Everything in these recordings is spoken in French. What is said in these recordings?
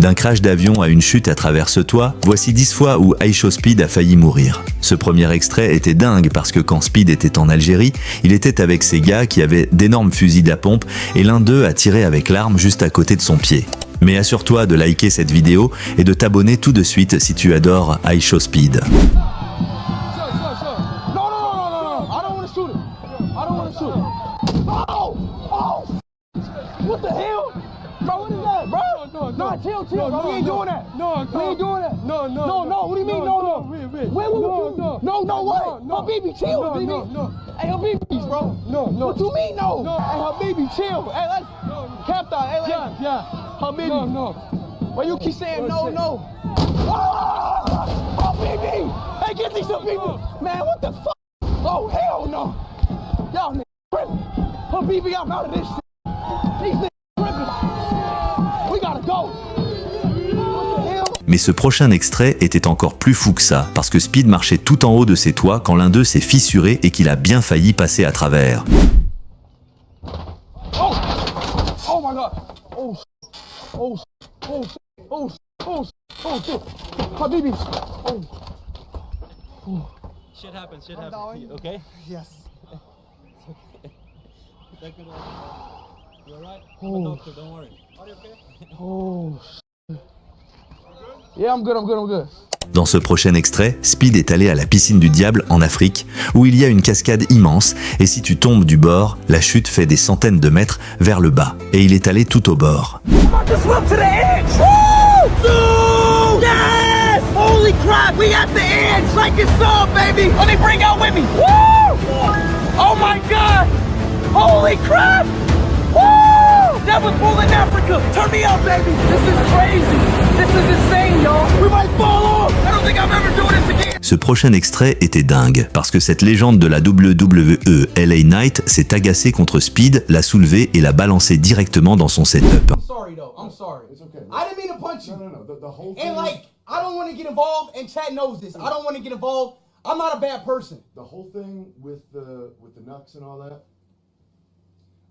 D'un crash d'avion à une chute à travers ce toit, voici 10 fois où IShowSpeed a failli mourir. Ce premier extrait était dingue parce que quand Speed était en Algérie, il était avec ses gars qui avaient d'énormes fusils à pompe et l'un d'eux a tiré avec l'arme juste à côté de son pied. Mais assure-toi de liker cette vidéo et de t'abonner tout de suite si tu adores IShowSpeed. What the hell? Bro, what is that, bro? No, chill, bro. We ain't doing that. We ain't doing that. No. What do you mean, no? Wait, what? Habibi, chill, Habibi. Hey, Habibi, bro. No. What you mean, no? Hey, Habibi, chill. Hey, let's. Captain, hey, let's. Yeah. Habibi. No. Why you keep saying no? Habibi. Hey, get these two people. Man, what the fuck? Oh, hell no. Y'all niggas tripping. Habibi, I'm out of this shit. Mais ce prochain extrait était encore plus fou que ça, parce que Speed marchait tout en haut de ses toits quand l'un d'eux s'est fissuré et qu'il a bien failli passer à travers. Oh my god! Habibi! Shit happens, okay? Yes. You alright? I'm a doctor, don't worry. Are you okay? Yeah, I'm good. Dans ce prochain extrait, Speed est allé à la piscine du diable en Afrique, où il y a une cascade immense, et si tu tombes du bord, la chute fait des centaines de mètres vers le bas, et il est allé tout au bord. Holy crap, we got the edge like it's up, baby. Let me bring out with me. Woo! Oh my god! Holy crap! Woo! That was full in Africa. Turn me up, baby. This is crazy. This is insane, y'all. We might fall off. I don't think I'm ever doing this again. Ce prochain extrait était dingue, parce que cette légende de la WWE, LA Knight, s'est agacée contre Speed, l'a soulevé et l'a balancé directement dans son setup. I'm sorry, though. I'm sorry. It's okay. I didn't mean to punch you. No. The whole thing. And like, I don't want to get involved, and Chad knows this. I don't want to get involved. I'm not a bad person. The whole thing with the Nux and all that,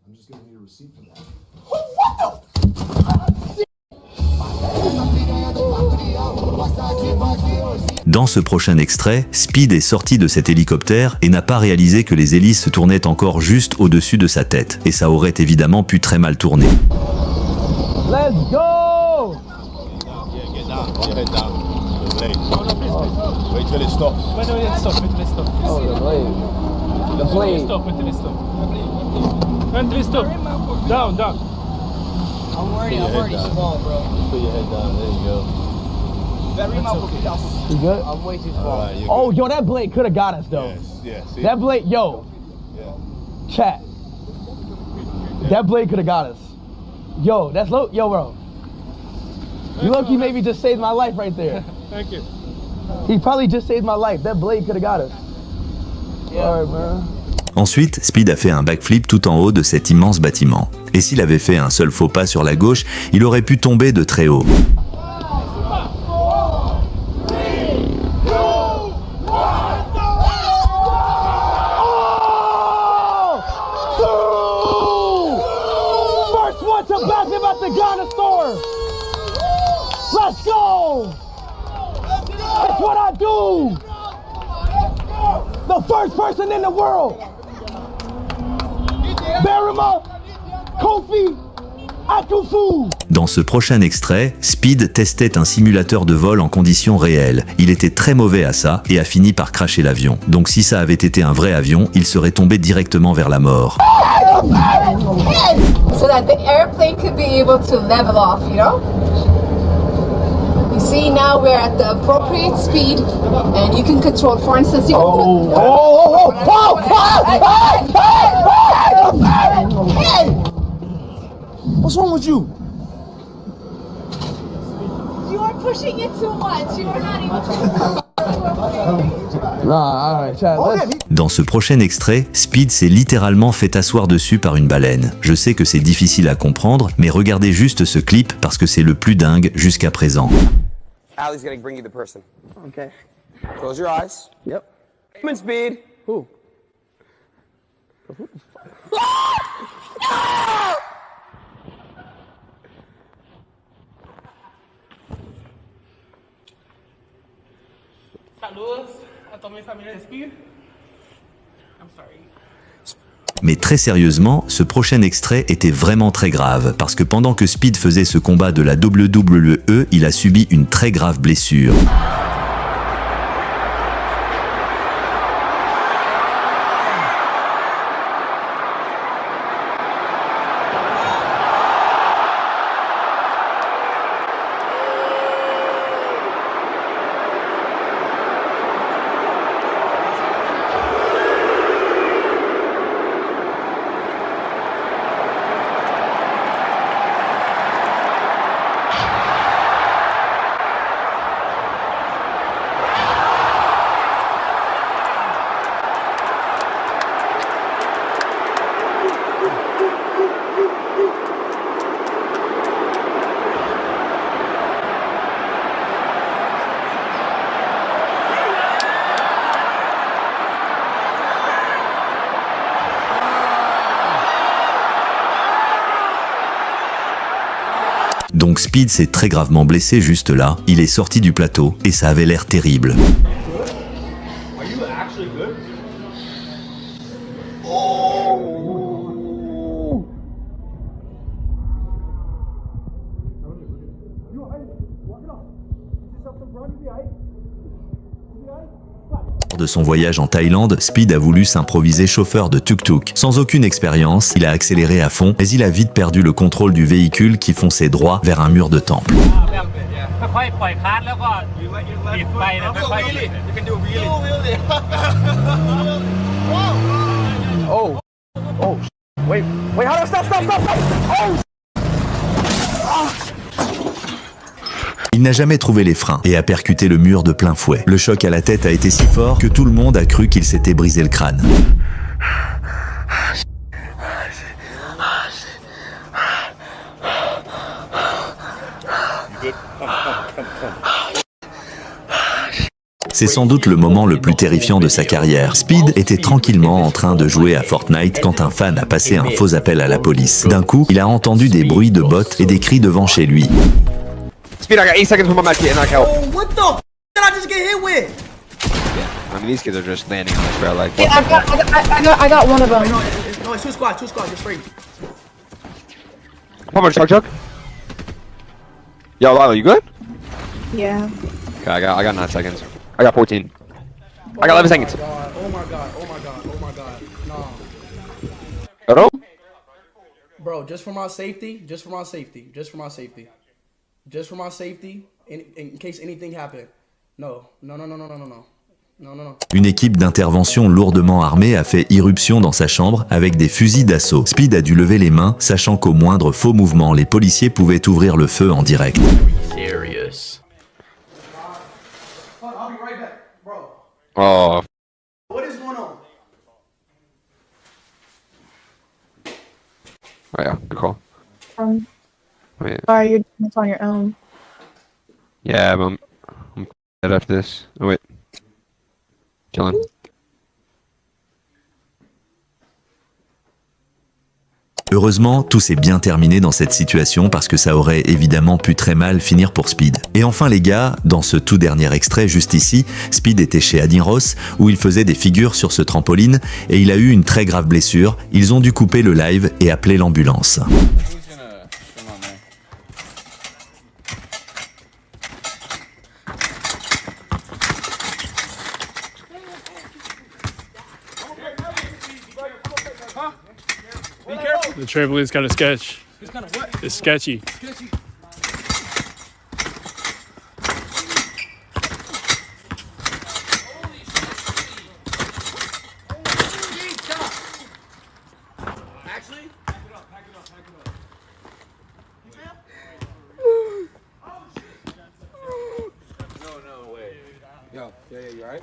I'm just gonna need a receipt for that. What the? Dans ce prochain extrait, Speed est sorti de cet hélicoptère et n'a pas réalisé que les hélices se tournaient encore juste au-dessus de sa tête. Et ça aurait évidemment pu très mal tourner. Let's go! Get down. Put your head down. The blade. Wait till it stops. Wait till it stops. Oh, the blade. The blade. Stop. Until it stops. Down. I'm already small, bro. Put your head down. There you go. You good? I'm way too small. Right, Oh, yo, that blade could have got us, though. Yes. See? That blade, yo. Yeah. Chat. That blade could have got us. Yo, that's low. Yo, bro. You low-key maybe just saved my life right there. Thank you. He probably just saved my life. That blade could have got us. Yeah. All right, man. Ensuite, Speed a fait un backflip tout en haut de cet immense bâtiment. Et s'il avait fait un seul faux pas sur la gauche, il aurait pu tomber de très haut. Let's go! That's what I do! The first person in the world! Barima, Kofi, Akufu! Dans ce prochain extrait, Speed testait un simulateur de vol en conditions réelles. Il était très mauvais à ça et a fini par crasher l'avion. Donc si ça avait été un vrai avion, il serait tombé directement vers la mort. So that the airplane could be able to level off, you know? You see, now we're at the appropriate speed and you can control, for instance, you can What's wrong with you? You are pushing it too much. You are not even... Nah, alright, Chad, Dans ce prochain extrait, Speed s'est littéralement fait asseoir dessus par une baleine. Je sais que c'est difficile à comprendre, mais regardez juste ce clip parce que c'est le plus dingue jusqu'à présent. Allie's gonna bring you the person. Okay. Close your eyes. Yep. Human speed. Who? Mais très sérieusement, ce prochain extrait était vraiment très grave, parce que pendant que Speed faisait ce combat de la WWE, il a subi une très grave blessure. Donc Speed s'est très gravement blessé juste là, il est sorti du plateau et ça avait l'air terrible. De son voyage en Thaïlande, Speed a voulu s'improviser chauffeur de tuk-tuk. Sans aucune expérience, il a accéléré à fond, mais il a vite perdu le contrôle du véhicule qui fonçait droit vers un mur de temple. Il n'a jamais trouvé les freins et a percuté le mur de plein fouet. Le choc à la tête a été si fort que tout le monde a cru qu'il s'était brisé le crâne. C'est sans doute le moment le plus terrifiant de sa carrière. Speed était tranquillement en train de jouer à Fortnite quand un fan a passé un faux appel à la police. D'un coup, il a entendu des bruits de bottes et des cris devant chez lui. Speed, I got 8 seconds for my match and I help. Oh, what the f did I just get hit with? I mean, these kids are just landing on this trail like. Yeah, I got one of them. No, it's two squad, just free. How much, Chuck? Yo, Lalo, you good? Yeah. Okay, I got 9 seconds. I got 14. I got 11 seconds. Oh my god. No. Hello? Bro, just for my safety, in case anything happened. No. Une équipe d'intervention lourdement armée a fait irruption dans sa chambre avec des fusils d'assaut. Speed a dû lever les mains, sachant qu'au moindre faux mouvement, les policiers pouvaient ouvrir le feu en direct. I'll be right back, bro. Oh, What is going on? oh yeah, good call. Wait, Sorry, you're doing this on your own. yeah, but I'm dead after this. Oh wait, chilling. Heureusement, tout s'est bien terminé dans cette situation parce que ça aurait évidemment pu très mal finir pour Speed. Et enfin les gars, dans ce tout dernier extrait juste ici, Speed était chez Adin Ross où il faisait des figures sur ce trampoline et il a eu une très grave blessure. Ils ont dû couper le live et appeler l'ambulance. The trampoline's kind of sketch. It's kind of what? It's sketchy. Actually? Yo, you alright?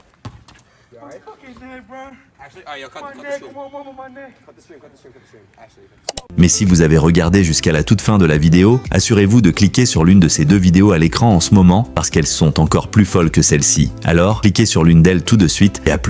You alright? Fucking neck, bro. Actually, alright, yo, cut My the neck, stream. come on, my neck. Cut the stream. Actually. Mais si vous avez regardé jusqu'à la toute fin de la vidéo, assurez-vous de cliquer sur l'une de ces deux vidéos à l'écran en ce moment parce qu'elles sont encore plus folles que celle-ci. Alors, cliquez sur l'une d'elles tout de suite et à plus.